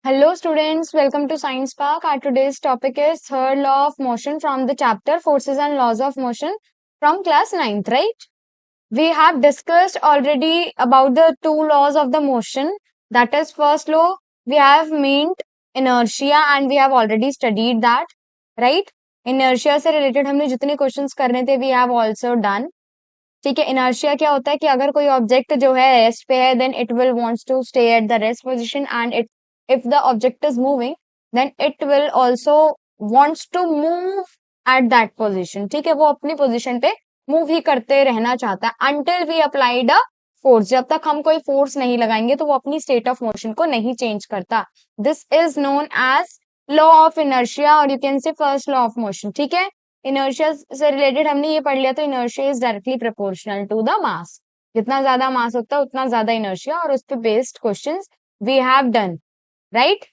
Hello students, welcome to Science Park. Our today's topic is third law of motion from the chapter Forces and Laws of Motion from class 9th, right? We have discussed already about the two laws of the motion. That is first law, we have meant inertia and we have already studied that, right? Inertia से related हमने जितने questions करने थे we have also done. ठीक है, inertia क्या होता है कि अगर कोई ऑब्जेक्ट जो है रेस्ट पे है then it will wants to stay at the rest position and it if the object is moving then it will also wants to move at that position. ठीक है, वो अपनी पोजीशन पे मूव ही करते रहना चाहता है until we applied a force. जब तक हम कोई फोर्स नहीं लगाएंगे तो वो अपनी स्टेट ऑफ मोशन को नहीं चेंज करता. This is known as law of inertia और you can say first law of motion. ठीक है, इनर्शिया से रिलेटेड हमने ये पढ़ लिया. तो inertia is directly proportional to the mass. जितना ज्यादा मास होता है उतना ज्यादा इनर्शिया, और उस पर based questions we have done, right.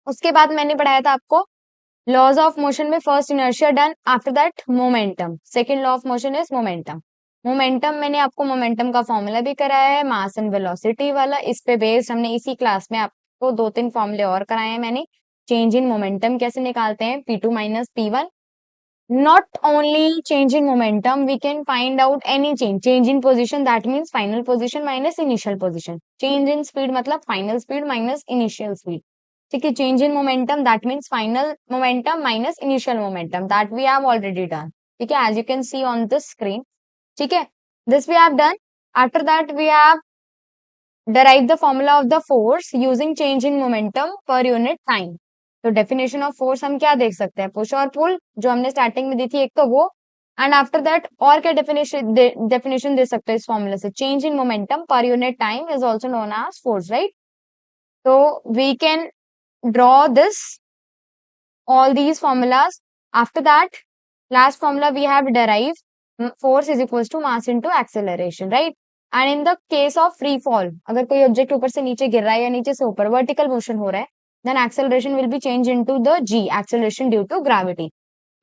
उसके बाद मैंने पढ़ाया था आपको लॉज ऑफ मोशन में first inertia done, after that momentum. Second law of motion is momentum. Momentum मैंने आपको मोमेंटम का फॉर्मूला भी कराया है, मास एंड वेलोसिटी वाला. इस पे बेस्ड हमने इसी क्लास में आपको 2-3 फॉर्मूले और कराए हैं मैंने. चेंज इन मोमेंटम कैसे निकालते हैं, P2 minus P1. Not only change in momentum, we can find out any change. Change in position, that means final position minus initial position. Change in speed मतलब final speed minus initial speed. ठीक है, change in momentum, that means final momentum minus initial momentum. That we have already done. ठीक है, as you can see on the screen. ठीक है, this we have done. After that we have derived the formula of the force using change in momentum per unit time. तो definition of force हम क्या देख सकते हैं, push और पुल, जो हमने स्टार्टिंग में दी थी एक तो वो. एंड आफ्टर दैट और क्या डेफिनेशन दे सकते हैं इस फॉर्मूला से, चेंज इन मोमेंटम पर unit time is also known as force, right. तो we can draw this all these formulas. After that, last formula we have derived, force is equals to mass into acceleration, right. And in the case of free fall, अगर कोई object ऊपर से नीचे गिर रहा है या नीचे से ऊपर वर्टिकल मोशन हो रहा है, then acceleration will be changed into the g, acceleration due to gravity.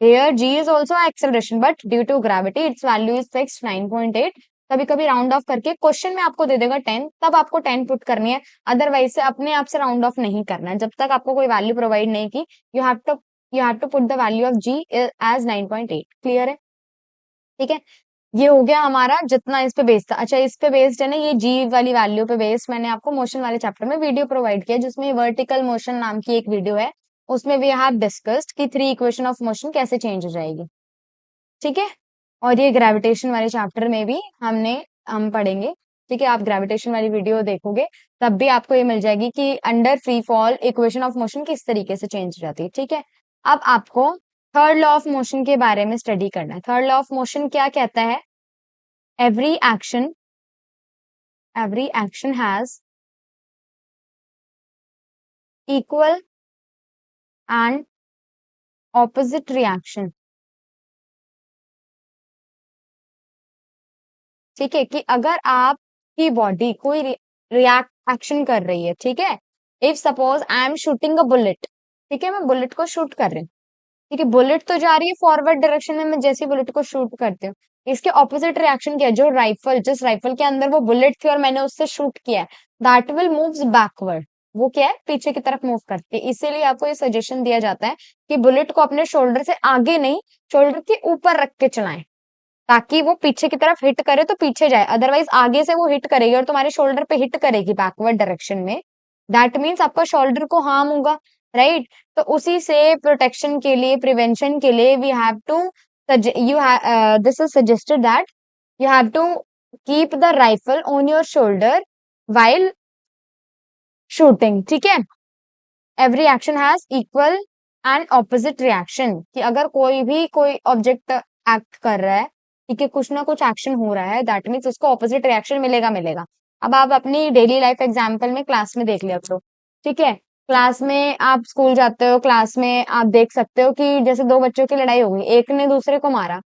Here g is also acceleration, but due to gravity its value is fixed 9.8. कभी कभी राउंड ऑफ करके क्वेश्चन में आपको दे देगा 10, तब आपको 10 पुट करनी है. अदरवाइज से अपने आप से राउंड ऑफ नहीं करना है. जब तक आपको कोई वैल्यू प्रोवाइड नहीं की, you have to put the value of g as 9.8. Clear है, ठीक है. ये हो गया हमारा जितना इस पे बेस्ड था. अच्छा, इस पे बेस्ड है ना, ये g वाली वैल्यू पे बेस्ड मैंने आपको मोशन वाले चैप्टर में वीडियो प्रोवाइड किया, जिसमें वर्टिकल मोशन नाम की एक वीडियो है. उसमें वी हैव डिस्कस्ड कि 3 इक्वेशन ऑफ मोशन कैसे चेंज हो जाएगी. ठीक है, और ये ग्रेविटेशन वाले चैप्टर में भी हम पढ़ेंगे. ठीक है, आप ग्रेविटेशन वाली वीडियो देखोगे तब भी आपको ये मिल जाएगी कि under free fall equation of motion किस तरीके से चेंज हो जाती है. ठीक है, अब आपको थर्ड लॉ ऑफ मोशन के बारे में स्टडी करना है. थर्ड लॉ ऑफ मोशन क्या कहता है, every action has equal and opposite reaction. ठीक है, कि अगर आपकी बॉडी कोई रिएक्ट एक्शन कर रही है, ठीक है. If suppose I am shooting a bullet, ठीक है, मैं बुलेट को शूट कर रही हूँ. ठीक है, बुलेट तो जा रही है फॉरवर्ड डायरेक्शन में, मैं जैसे बुलेट को शूट करती हूँ, इसके ऑपोजिट रिएक्शन क्या है, जो जिस राइफल के अंदर वो बुलेट थी और मैंने उससे शूट किया है, दैट विल मूव्स बैकवर्ड. वो क्या है, पीछे की तरफ मूव करती है. इसीलिए आपको ये सजेशन दिया जाता है कि बुलेट को अपने शोल्डर से आगे नहीं, शोल्डर के ऊपर रख के चलाएं, ताकि वो पीछे की तरफ हिट करे तो पीछे जाए. अदरवाइज आगे से वो हिट करेगी और तुम्हारे शोल्डर पे हिट करेगी बैकवर्ड डायरेक्शन में, दैट मीन्स आपका शोल्डर को हार्म होगा, राइट. तो उसी से प्रोटेक्शन के लिए, प्रिवेंशन के लिए we have to this is suggested that you have to keep the rifle on your shoulder while shooting. ठीक है, every action has equal and opposite reaction. कि अगर कोई ऑब्जेक्ट एक्ट कर रहा है, ठीक है, कुछ ना कुछ एक्शन हो रहा है, दैट मीन्स उसको ऑपोजिट रिएक्शन मिलेगा. अब आप अपनी डेली लाइफ एग्जाम्पल में क्लास में देख लिया करो. ठीक है, क्लास में आप स्कूल जाते हो, क्लास में आप देख सकते हो कि जैसे 2 बच्चों की लड़ाई हो गई, एक ने दूसरे को मारा,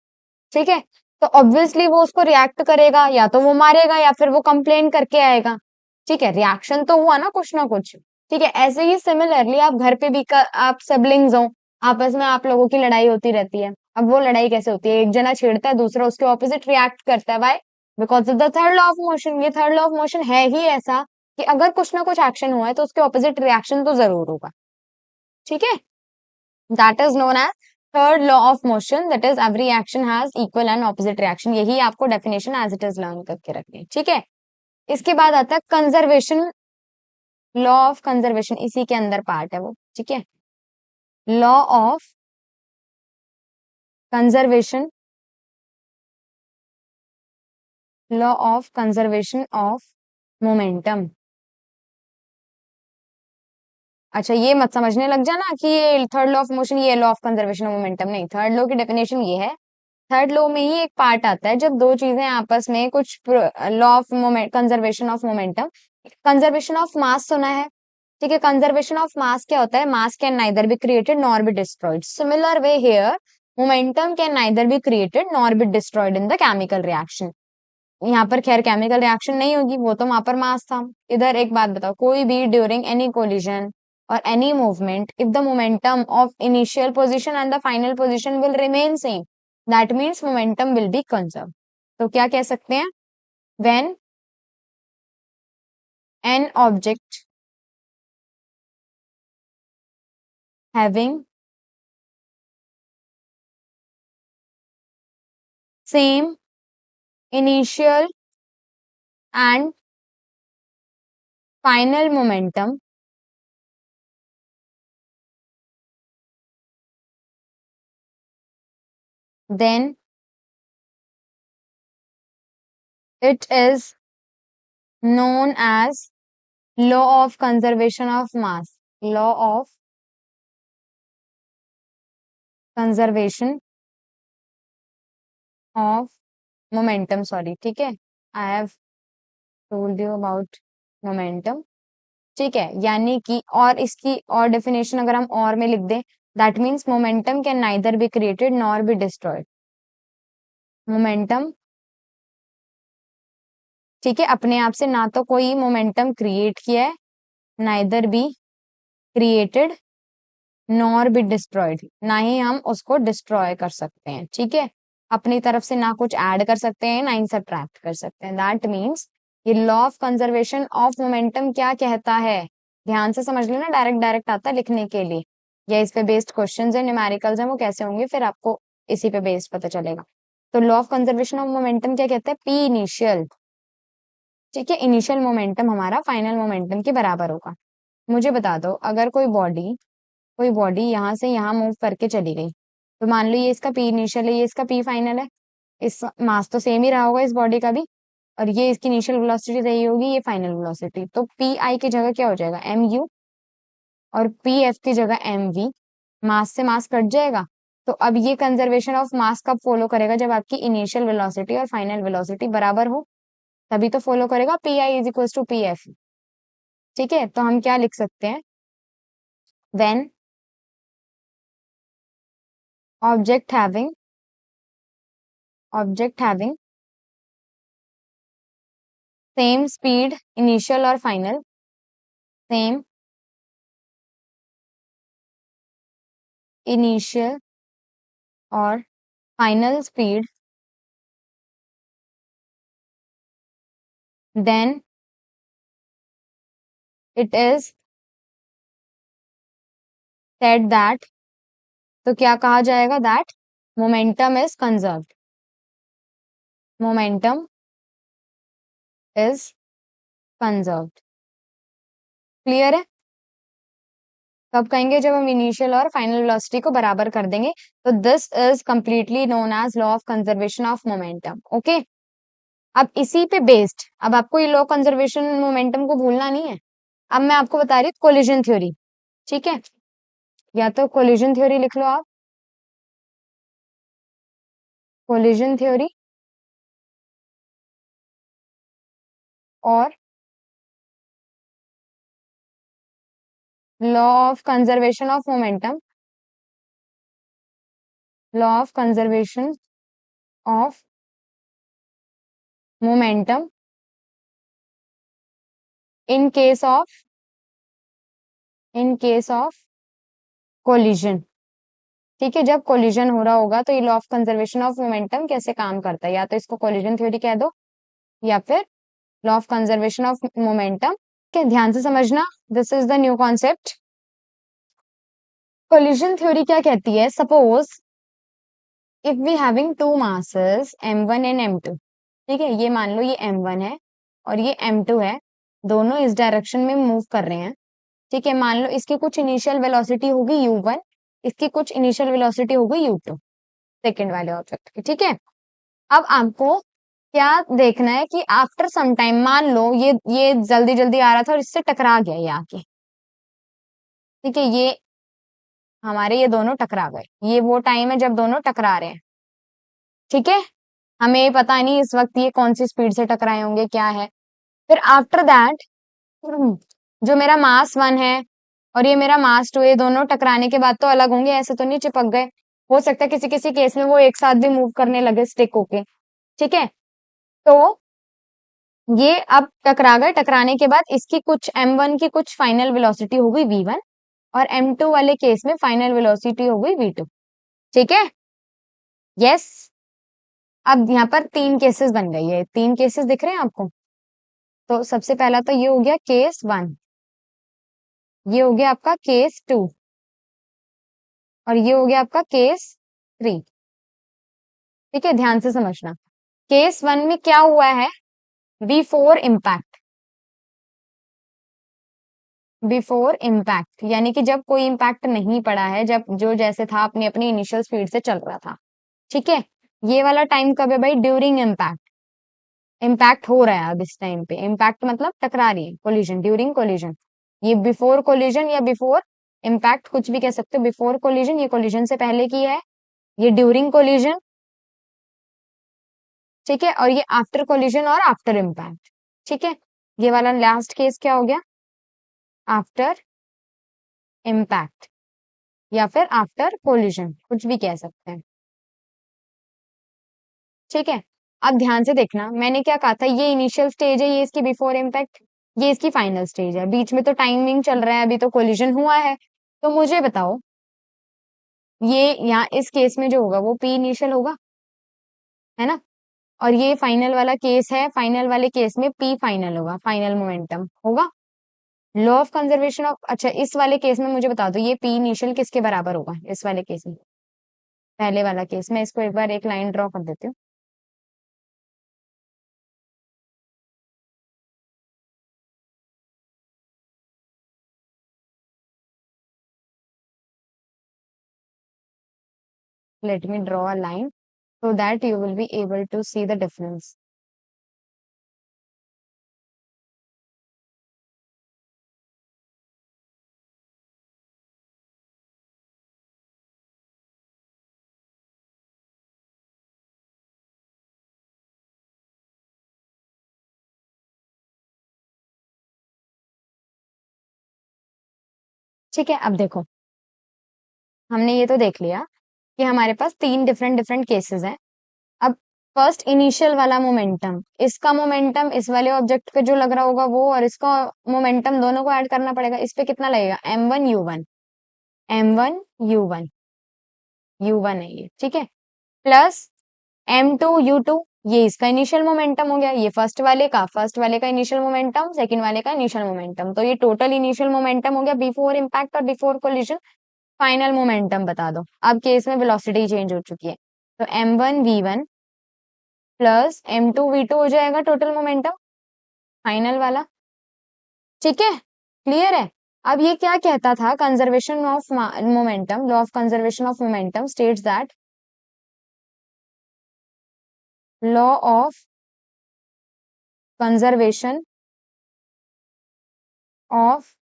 ठीक है, तो ऑब्वियसली वो उसको रिएक्ट करेगा, या तो वो मारेगा या फिर वो कंप्लेन करके आएगा. ठीक है, रिएक्शन तो हुआ ना कुछ ना कुछ. ठीक है, ऐसे ही सिमिलरली आप घर पे भी आप सिबलिंग्स हो, आपस में आप लोगों की लड़ाई होती रहती है. अब वो लड़ाई कैसे होती है, एक जना छेड़ता है, दूसरा उसके ऑपोजिट रिएक्ट करता है. Why, because of the third law of motion. ये थर्ड लॉ ऑफ मोशन है ही ऐसा कि अगर कुछ ना कुछ एक्शन हुआ है तो उसके ऑपोजिट रिएक्शन तो जरूर होगा। ठीक है, that is known as third law of motion, that is every action has equal and opposite reaction. यही आपको definition as it is learn करके रखनी है। ठीक है, इसके बाद आता है कंजर्वेशन, लॉ ऑफ कंजर्वेशन, इसी के अंदर पार्ट है वो। ठीक है, law of conservation, law of conservation of momentum. अच्छा, ये मत समझने लग जाना कि ये थर्ड लॉ ऑफ मोशन, ये law of conservation of momentum नहीं। थर्ड लॉ की डेफिनेशन ये है, थर्ड लॉ में ही एक पार्ट आता है जब दो चीजें आपस में कुछ, law of moment, conservation of momentum, conservation of mass सुना है। ठीक है, कंजर्वेशन ऑफ मास क्या होता है, मास can neither be created nor be destroyed. Similar way here, momentum can neither be created nor be destroyed in the chemical reaction. यहाँ पर खैर केमिकल रिएक्शन नहीं होगी, वो तो वहां पर मास था। इधर एक बात बताओ, कोई भी during any collision or any movement, if the momentum of initial position and the final position will remain same, that means momentum will be conserved. तो क्या कह सकते हैं, when an object having same initial and final momentum then it is known as law of conservation of mass, law of conservation of momentum, sorry। ठीक है, I have told you about momentum। ठीक है, यानी कि, और इसकी और definition अगर हम और में लिख दें, that means momentum can neither be created nor be destroyed. Momentum, ठीक है, अपने आप से ना तो कोई मोमेंटम क्रिएट किया है, neither be created nor be destroyed, ना ही हम उसको डिस्ट्रॉय कर सकते हैं। ठीक है, अपनी तरफ से ना कुछ ऐड कर सकते हैं ना ही सब्ट्रैक्ट कर सकते हैं। दैट मीन्स ये law of conservation of momentum क्या कहता है, ध्यान से समझ लेना, डायरेक्ट डायरेक्ट आता है लिखने के लिए, या इस पे बेस्ड क्वेश्चंस है, न्यूमेरिकल्स हैं, वो कैसे होंगे फिर आपको इसी पे बेस्ड पता चलेगा। तो law of conservation of momentum क्या कहता है, पी इनिशियल। ठीक है, इनिशियल मोमेंटम हमारा फाइनल मोमेंटम के बराबर होगा। मुझे बता दो, अगर कोई बॉडी यहाँ से यहाँ मूव करके चली गई, तो मान लो ये इसका पी इनिशियल है, ये इसका पी फाइनल है, इस मास तो सेम ही रहा होगा इस बॉडी का भी, और ये इसकी इनिशियल वेलोसिटी रही होगी, ये फाइनल वेलोसिटी, तो पी आई की जगह क्या हो जाएगा, एम यू, और पी एफ की जगह एम वी। मास से मास कट जाएगा। तो अब ये कंजर्वेशन ऑफ मास कब फॉलो करेगा, जब आपकी इनिशियल वेलोसिटी और फाइनल वेलोसिटी बराबर हो, तभी तो फॉलो करेगा P I is equal to P F. ठीक है, तो हम क्या लिख सकते हैं, when object having same speed initial और फाइनल, सेम इनिशियल और final speed, then it is said that, तो क्या कहा जाएगा, that momentum is conserved, momentum is conserved. Clear है, कब कहेंगे, जब हम इनिशियल और फाइनल वेलोसिटी को बराबर कर देंगे। तो this is completely known as law of conservation of momentum. Okay, अब इसी पे बेस्ड, अब आपको ये लॉ कंजर्वेशन मोमेंटम को भूलना नहीं है। अब मैं आपको बता रही हूँ कोलिजन थ्योरी। ठीक है, या तो कोलिजन थ्योरी लिख लो आप, कोलिजन थ्योरी, और law of conservation of momentum, law of conservation of momentum in case of collision. ठीक है, जब कोलिजन हो रहा होगा तो ये law of conservation of momentum कैसे काम करता है, या तो इसको कोलिजन थ्योरी कह दो, या फिर law of conservation of momentum ठीक है, ध्यान से समझना, this is the new concept. Collision theory क्या कहती है, suppose if we having two masses m1 and m2, ठीक है, ये मान लो ये m1 है और ये m2 है, दोनों इस डायरेक्शन में मूव कर रहे हैं। ठीक है, मान लो इसकी कुछ इनिशियल वेलोसिटी होगी u1, इसकी कुछ इनिशियल वेलोसिटी होगी u2, सेकंड वाले ऑब्जेक्ट की। ठीक है, अब आपको क्या देखना है कि आफ्टर सम टाइम, मान लो ये जल्दी जल्दी आ रहा था और इससे टकरा गया ये आके। ठीक है, ये हमारे ये दोनों टकरा गए, ये वो टाइम है जब दोनों टकरा रहे हैं। ठीक है, हमें पता नहीं इस वक्त ये कौन सी स्पीड से टकराए होंगे, क्या है। फिर आफ्टर दैट जो मेरा मास 1 है और ये मेरा मास 2, ये दोनों टकराने के बाद तो अलग होंगे, ऐसे तो नहीं चिपक गए। हो सकता है किसी किसी केस में वो एक साथ भी मूव करने लगे स्टिक होके। ठीक है, तो ये अब टकरा गए, टकराने के बाद इसकी कुछ m1 की कुछ फाइनल वेलोसिटी हो गई v1 और m2 वाले केस में फाइनल वेलोसिटी हो गई v2। ठीक है, यस। अब यहाँ पर 3 केसेस बन गई है, 3 केसेस दिख रहे हैं आपको। तो सबसे पहला तो ये हो गया केस 1, ये हो गया आपका केस 2 और ये हो गया आपका केस 3। ठीक है, ध्यान से समझना। केस 1 में क्या हुआ है, बिफोर इम्पैक्ट, बिफोर इम्पैक्ट यानी कि जब कोई इम्पैक्ट नहीं पड़ा है, जब जो जैसे था अपनी अपनी इनिशियल स्पीड से चल रहा था। ठीक है, ये वाला टाइम कब है भाई, ड्यूरिंग इम्पैक्ट, इम्पैक्ट हो रहा है अब इस टाइम पे, इम्पैक्ट मतलब टकरा रही है, कोलिजन, ड्यूरिंग कोलिजन। ये बिफोर कोलिजन या बिफोर इम्पैक्ट कुछ भी कह सकते हो, बिफोर कोलिजन ये कोलिजन से पहले की है, ये ड्यूरिंग कोलिजन। ठीक है, और ये आफ्टर कोलिजन और आफ्टर इम्पैक्ट। ठीक है, ये वाला लास्ट केस क्या हो गया, आफ्टर इम्पैक्ट या फिर आफ्टर कोलिजन, कुछ भी कह सकते हैं। ठीक है, अब ध्यान से देखना, मैंने क्या कहा था, ये इनिशियल स्टेज है, ये इसकी बिफोर इम्पैक्ट, ये इसकी फाइनल स्टेज है, बीच में तो टाइमिंग चल रहा है, अभी तो कोलिजन हुआ है। तो मुझे बताओ, ये यहाँ इस केस में जो होगा वो पी इनिशियल होगा, है ना, और ये फाइनल वाला केस है, फाइनल वाले केस में पी फाइनल होगा, फाइनल मोमेंटम होगा। लॉ ऑफ कंजर्वेशन ऑफ, अच्छा इस वाले केस में मुझे बता दो, ये पी इनिशियल किसके बराबर होगा इस वाले केस में, पहले वाला केस में, इसको एक बार एक लाइन ड्रॉ कर देती हूँ। Let me draw a line so that you will be able to see the difference. ठीक है, अब देखो, हमने ये तो देख लिया कि हमारे पास 3 डिफरेंट डिफरेंट केसेस हैं। अब फर्स्ट इनिशियल वाला मोमेंटम, इसका मोमेंटम इस वाले ऑब्जेक्ट पे जो लग रहा होगा वो, और इसका मोमेंटम, दोनों को ऐड करना पड़ेगा। इस पे कितना लगेगा, m1 u1, m1 u1 है ये। ठीक है, प्लस m2 u2, ये इसका इनिशियल मोमेंटम हो गया, ये फर्स्ट वाले का इनिशियल मोमेंटम, सेकंड वाले का इनिशियल मोमेंटम, तो ये टोटल इनिशियल मोमेंटम हो गया बिफोर इम्पैक्ट और बिफोर कोलिजन। फाइनल मोमेंटम बता दो, अब केस में वेलोसिटी चेंज हो चुकी है, तो m1v1 प्लस m2v2 हो जाएगा टोटल मोमेंटम, फाइनल वाला। ठीक है, क्लियर है। अब ये क्या कहता था, conservation of momentum, law of conservation of momentum states that, law of conservation of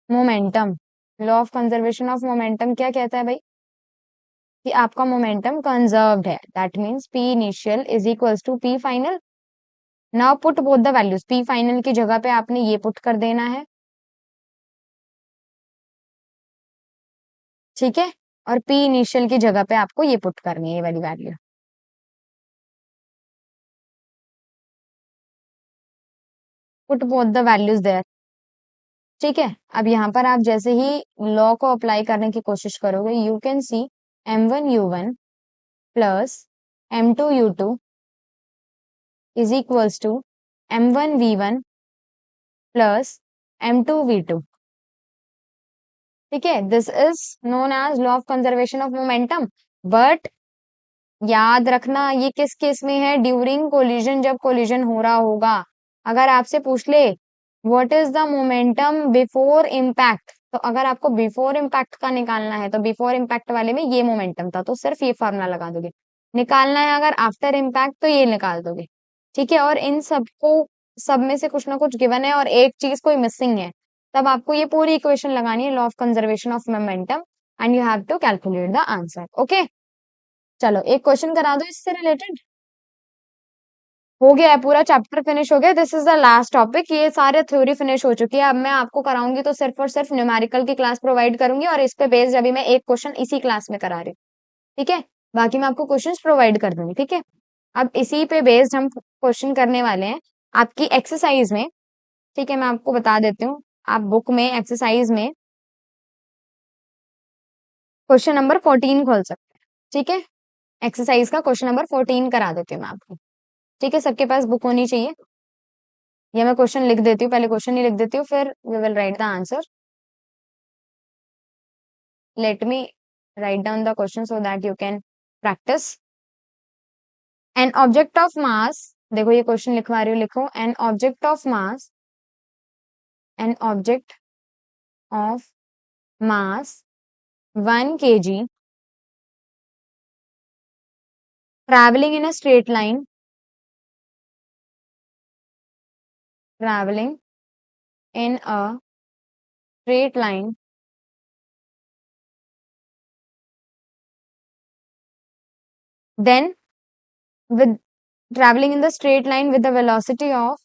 momentum, law of conservation of momentum क्या कहता है भाई, कि आपका मोमेंटम कंजर्व्ड है, that means P initial is equals to P final. Now put both the values, P final की जगह पे आपने ये पुट कर देना है। ठीक है, और पी इनिशियल की जगह पे आपको ये पुट करनी है, ये वाली value. Put both the values there. ठीक है, अब यहाँ पर आप जैसे ही लॉ को अप्लाई करने की कोशिश करोगे, you can see m1u1 plus m2u2 is equals to m1v1 plus m2v2। ठीक है, this is known as law of conservation of momentum. But याद रखना ये किस केस में है, ड्यूरिंग कोलिजन, जब कोलिजन हो रहा होगा। अगर आपसे पूछ ले what is the momentum before impact, तो अगर आपको बिफोर इम्पैक्ट का निकालना है तो बिफोर इम्पैक्ट वाले में ये मोमेंटम था तो सिर्फ ये फॉर्मूला लगा दोगे। निकालना है अगर आफ्टर इम्पैक्ट तो ये निकाल दोगे। ठीक है, और इन सबको, सब में से कुछ ना कुछ गिवन है और एक चीज कोई मिसिंग है, तब आपको ये पूरी इक्वेशन लगानी है, law of conservation of momentum, and you have to calculate the answer. Okay, चलो एक क्वेश्चन करा दो इससे रिलेटेड। हो गया है, पूरा चैप्टर फिनिश हो गया। This is the last topic, ये सारे थ्योरी फिनिश हो चुकी है। अब मैं आपको कराऊंगी तो सिर्फ और सिर्फ न्यूमेरिकल की क्लास प्रोवाइड करूंगी, और इस पे बेस्ड अभी मैं एक क्वेश्चन इसी क्लास में करा रही हूँ। ठीक है, बाकी मैं आपको क्वेश्चंस प्रोवाइड कर दूंगी। ठीक है, अब इसी पे बेस्ड हम क्वेश्चन करने वाले हैं आपकी एक्सरसाइज में। ठीक है, मैं आपको बता देती हूँ, आप बुक में एक्सरसाइज में क्वेश्चन नंबर 14 खोल सकते हैं। ठीक है, एक्सरसाइज का क्वेश्चन नंबर 14 करा देती हूँ मैं आपको। ठीक है, सबके पास बुक होनी चाहिए, या मैं क्वेश्चन लिख देती हूँ, पहले क्वेश्चन ही लिख देती हूँ, फिर we will write the answer. Let me write down the question so that you can practice. An object of mass, देखो ये क्वेश्चन लिखवा रही हूँ, लिखो एन ऑब्जेक्ट ऑफ मास, एन ऑब्जेक्ट ऑफ मास 1 kg traveling in a straight line, traveling in a straight line, then with traveling in the straight line with the velocity of,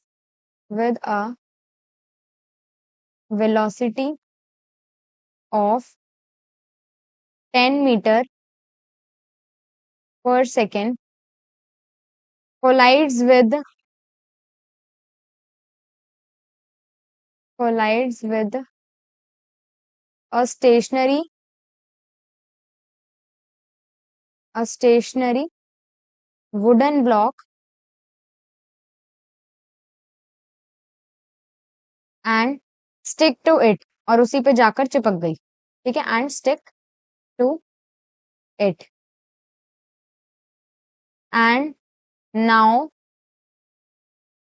with a velocity of 10 meter per second, collides with, collides with a stationary, a stationary wooden block and stick to it, और उसी पे जाकर चिपक गई। ठीक है, and stick to it, and now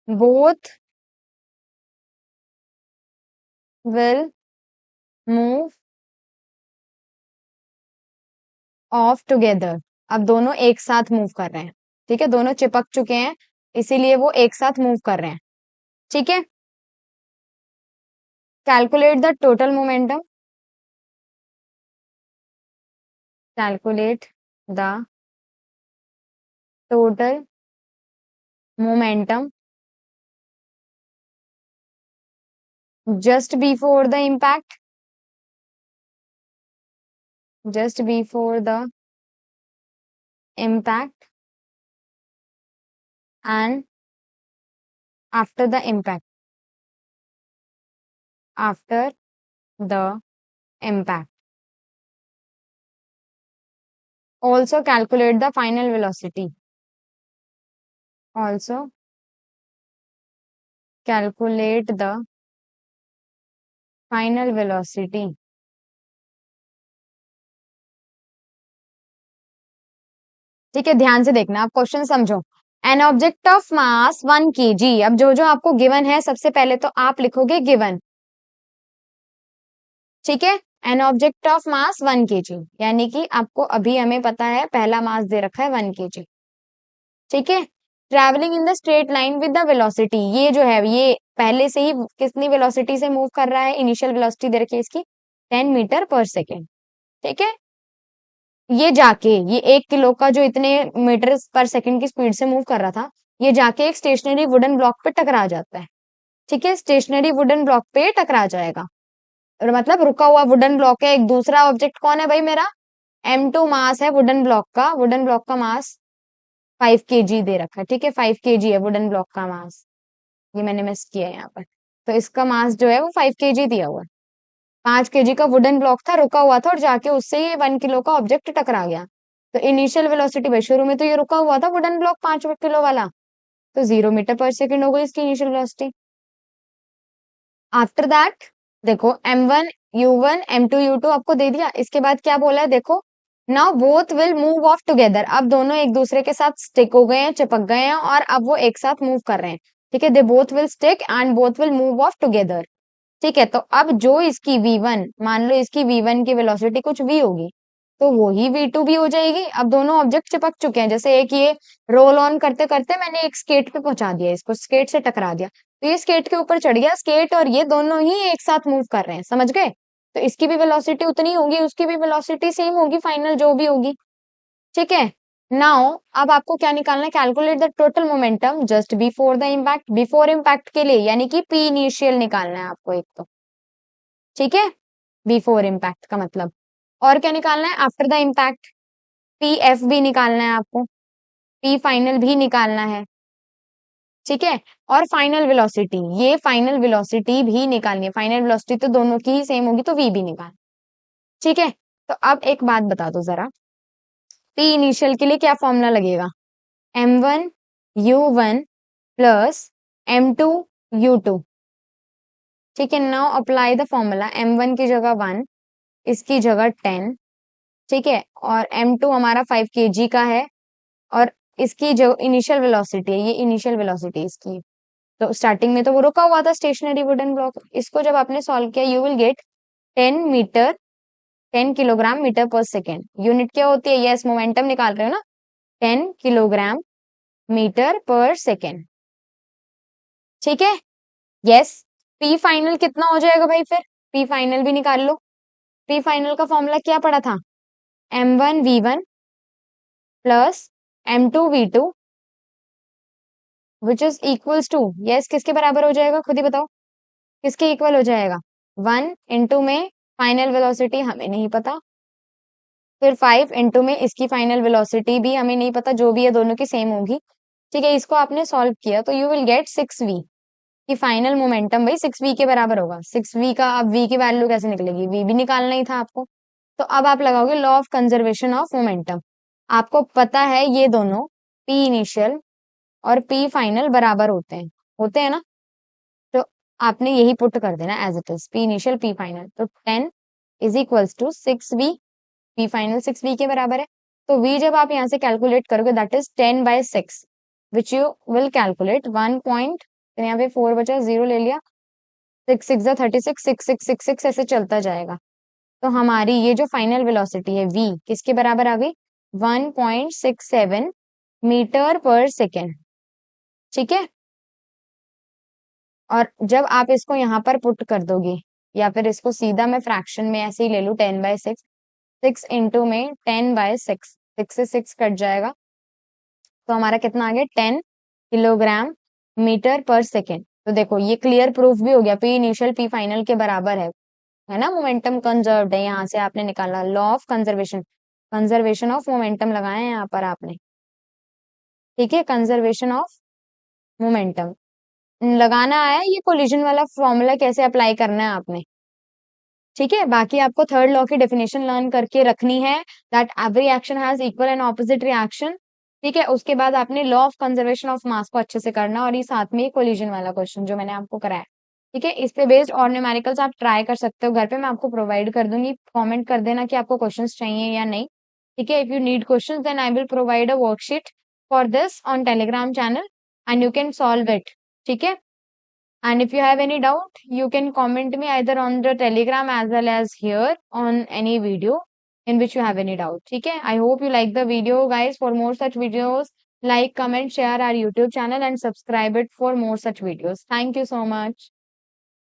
both will move off together। अब दोनों एक साथ मूव कर रहे हैं। ठीक है, दोनों चिपक चुके हैं, इसीलिए वो एक साथ मूव कर रहे हैं। ठीक है, calculate the total momentum, calculate the total momentum just before the impact, just before the impact and after the impact, after the impact. Also calculate the final velocity, also calculate the final velocity। ठीक है, ध्यान से देखना, आप question समझो। An object of मास 1 kg, अब जो जो आपको गिवन है सबसे पहले तो आप लिखोगे गिवन। ठीक है, एन ऑब्जेक्ट ऑफ मास 1 kg, यानी कि आपको अभी हमें पता है पहला मास दे रखा है 1 kg। ठीक है, travelling in the straight line with the velocity, ये जो है ये पहले से ही कितनी वेलोसिटी से मूव कर रहा है, इनिशियल वेलोसिटी दे रखी है इसकी 10 मीटर पर सेकेंड। ठीक है, ये जाके, ये 1 किलो का जो इतने मीटर पर सेकंड की स्पीड से मूव कर रहा था, ये जाके एक स्टेशनरी वुडन ब्लॉक पे टकरा जाता है। ठीक है, स्टेशनरी वुडन ब्लॉक पे टकरा जाएगा, और मतलब रुका हुआ वुडन ब्लॉक है। एक दूसरा ऑब्जेक्ट कौन है भाई मेरा, m2 मास है वुडन ब्लॉक का, वुडन ब्लॉक का मास 5 kg दे रखा है। ठीक है, 5 kg है वुडन ब्लॉक का मास, ये मैंने मिस किया है यहाँ पर। तो इसका मास जो है वो 5 kg दिया हुआ है। 5 kg का वुडन ब्लॉक था, रुका हुआ था, और जाके उससे ये 1 किलो का ऑब्जेक्ट टकरा गया। तो इनिशियल वेलोसिटी भाई, शुरू में तो ये रुका हुआ था वुडन ब्लॉक 5 किलो वाला, तो 0 मीटर पर सेकंड हो गई इसकी इनिशियल वेलोसिटी। आफ्टर दैट देखो M1 U1 M2 U2 आपको दे दिया। इसके बाद क्या बोला है देखो, now both will move of together. अब दोनों एक दूसरे के साथ स्टिक हो गए हैं, चिपक गए हैं और अब वो एक साथ मूव कर रहे हैं। ठीक है, they both will stick and both will move of together. ठीक है, तो अब जो इसकी V1, मान लो इसकी V1 की वेलोसिटी कुछ V होगी, तो वो ही V2 भी हो जाएगी। अब दोनों ऑब्जेक्ट चिपक चुके हैं, जैसे एक ये रोल ऑन करते करते मैंने एक स्केट पे पहुंचा दिया, इसको स्केट से टकरा दिया, तो ये स्केट के ऊपर चढ़ गया, स्केट और ये दोनों ही एक साथ मूव कर रहे हैं, समझ गए? तो इसकी भी वेलोसिटी उतनी होगी, उसकी भी वेलोसिटी सेम होगी, फाइनल जो भी होगी। ठीक है, नाउ अब आपको क्या निकालना है, calculate the total momentum just before the impact. Before impact के लिए यानी कि पी इनिशियल निकालना है आपको एक तो। ठीक है, बिफोर इम्पैक्ट का मतलब। और क्या निकालना है, after the impact. P F भी निकालना है आपको, पी फाइनल भी निकालना है। ठीक है, और फाइनल वेलोसिटी, ये फाइनल वेलोसिटी भी निकालनी है। फाइनल वेलोसिटी तो दोनों की ही सेम होगी, तो वी भी निकाल। ठीक है, तो अब एक बात बता दो जरा, पी इनिशियल के लिए क्या फॉर्मूला लगेगा, M1 U1 plus M2 U2। ठीक है, now apply the formula, M1 की जगह 1, इसकी जगह 10। ठीक है, और M2 हमारा 5 kg का है, और इसकी जो इनिशियल वेलोसिटी है, ये इनिशियल वेलोसिटी इसकी है। तो स्टार्टिंग में तो वो रुका हुआ था स्टेशनरी वुडन ब्लॉक, इसको जब आपने सॉल्व किया you will get 10 metre 10 kilogram metre per second. Unit क्या होती है, यस मोमेंटम निकाल रहे हो ना, 10 किलोग्राम मीटर पर सेकेंड। ठीक है, यस। पी फाइनल कितना हो जाएगा भाई, फिर पी फाइनल भी निकाल लो। पी फाइनल का फॉर्मूला क्या पड़ा था, M1 V1 plus M2 V2 which is equals to, yes किसके बराबर हो जाएगा, खुद ही बताओ किसके इक्वल हो जाएगा, 1 इंटू में फाइनल वेलोसिटी हमें नहीं पता, फिर 5 इंटू में इसकी फाइनल वेलोसिटी भी हमें नहीं पता, जो भी है दोनों की सेम होगी। ठीक है, इसको आपने सॉल्व किया तो यू विल गेट 6V की फाइनल मोमेंटम भाई 6V के बराबर होगा। 6V का अब V की वैल्यू कैसे निकलेगी, V भी निकालना ही था आपको। तो अब आप लगाओगे law of conservation of momentum. आपको पता है ये दोनों P इनिशियल और P फाइनल बराबर होते हैं ना, तो आपने यही पुट कर देना as it is, P initial P final. तो 10 is equals to 6V, P final 6V के बराबर है। तो V जब आप यहाँ से कैलकुलेट करोगे that is 10/6 which you will calculate 1 point, तो यहाँ पे 4 बचा, 0 ले लिया, 6 6 36, 6 6 6 6 ऐसे चलता जाएगा। तो हमारी ये जो फाइनल वेलोसिटी है V किसके बराबर आ गई, 1.67 मीटर पर सेकेंड। ठीक है, और जब आप इसको यहाँ पर पुट कर दोगे, या फिर इसको सीधा मैं फ्रैक्शन में ऐसे ही ले लू, 10/6, 6 इंटू में 10/6, 6 से 6 कट जाएगा, तो हमारा कितना आ गया, 10 किलोग्राम मीटर पर सेकेंड। तो देखो ये क्लियर प्रूफ भी हो गया, पी इनिशियल पी फाइनल के बराबर है ना, मोमेंटम कंजर्व्ड है, यहाँ से आपने निकाला law of conservation, conservation of momentum लगाए हैं यहाँ पर आपने। ठीक है, कंजर्वेशन ऑफ मोमेंटम लगाना आया, ये कोलिजन वाला फॉर्मूला कैसे अप्लाई करना है आपने। ठीक है, बाकी आपको थर्ड लॉ की डेफिनेशन लर्न करके रखनी है, that every action has equal and opposite reaction. ठीक है, उसके बाद आपने law of conservation of mass को अच्छे से करना, और ये साथ में कोलिजन वाला क्वेश्चन जो मैंने आपको कराया। ठीक है, इस पे बेस्ड और न्यूमेरिकल्स आप ट्राई कर सकते हो घर पे, मैं आपको प्रोवाइड कर दूंगी, कमेंट कर देना कि आपको क्वेश्चंस चाहिए या नहीं। ठीक है, if you need questions then I will provide a worksheet for this on Telegram channel and you can solve it. ठीक है, and if you have any doubt, you can comment me either on the Telegram as well as here on any video in which you have any doubt. Okay, I hope you like the video, guys. For more such videos, like, comment, share our YouTube channel and subscribe it for more such videos. Thank you so much.